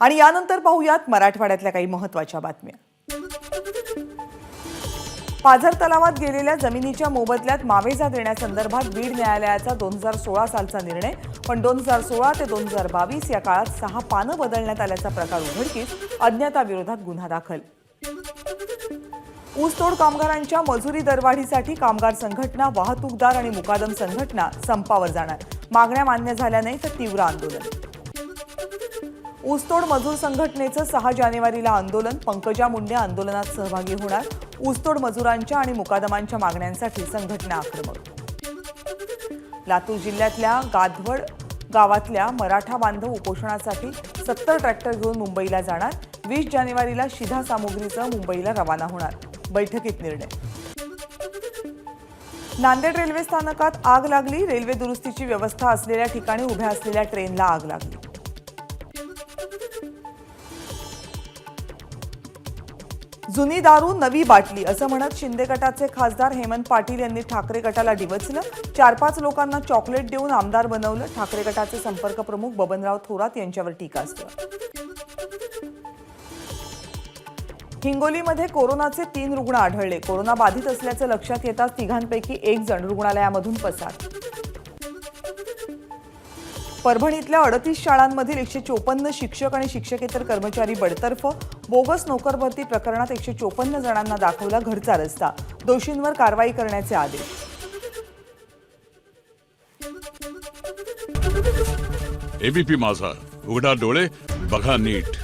आणि यानंतर पाहूयात मराठवाड्यातल्या काही महत्त्वाच्या बातम्या। पाझर तलावात गेलेल्या जमिनीच्या मोबदल्यात मावेजा देण्यासंदर्भात बीड न्यायालयाचा 2016 सालचा निर्णय, पण 2016 ते 2022 या काळात 6 पानं बदलण्यात आल्याचा प्रकार उघडकीस, अज्ञाताविरोधात गुन्हा दाखल। ऊसतोड कामगारांच्या मजुरी दरवाढीसाठी कामगार संघटना, वाहतूकदार आणि मुकादम संघटना संपावर जाणार, मागण्या मान्य झाल्या नाही तर तीव्र आंदोलन। ऊसतोड मजूर संघटनेचं 6 जानेवारीला आंदोलन, पंकजा मुंडे आंदोलनात सहभागी होणार। ऊसतोड मजुरांच्या आणि मुकादमांच्या मागण्यांसाठी संघटना आक्रमक। लातूर जिल्ह्यातल्या गाधवड गावातल्या मराठा बांधव उपोषणासाठी 70 ट्रॅक्टर घेऊन मुंबईला जाणार। 20 जानेवारीला शिधा सामुग्रीसह मुंबईला रवाना होणार, बैठकीत निर्णय। नांदेड रेल्वे स्थानकात आग लागली, रेल्वे दुरुस्तीची व्यवस्था असलेल्या ठिकाणी उभ्या असलेल्या ट्रेनला आग लागली। जुनी दारू नवी बाटली असं म्हणत शिंदे गटाचे खासदार हेमंत पाटील यांनी ठाकरे गटाला डिवचलं। 4-5 लोकांना चॉकलेट देऊन आमदार बनवलं। ठाकरे गटाचे संपर्क प्रमुख बबनराव थोरात यांच्यावर टीकास्त्र। हिंगोलीमध्ये कोरोनाचे 3 रुग्ण आढळले। कोरोना बाधित असल्याचं लक्षात येताच तिघांपैकी एक जण रुग्णालयामधून पसार। परभणीतल्या 38 शाळांमधील 154 शिक्षक आणि शिक्षकेतर कर्मचारी बडतर्फ। बोगस नोकर भरती प्रकरणात 154 जणांना दाखवला घरचा रस्ता, दोषींवर कारवाई करण्याचे आदेश। एबीपी माझा, उघडा डोळे बघा नीट।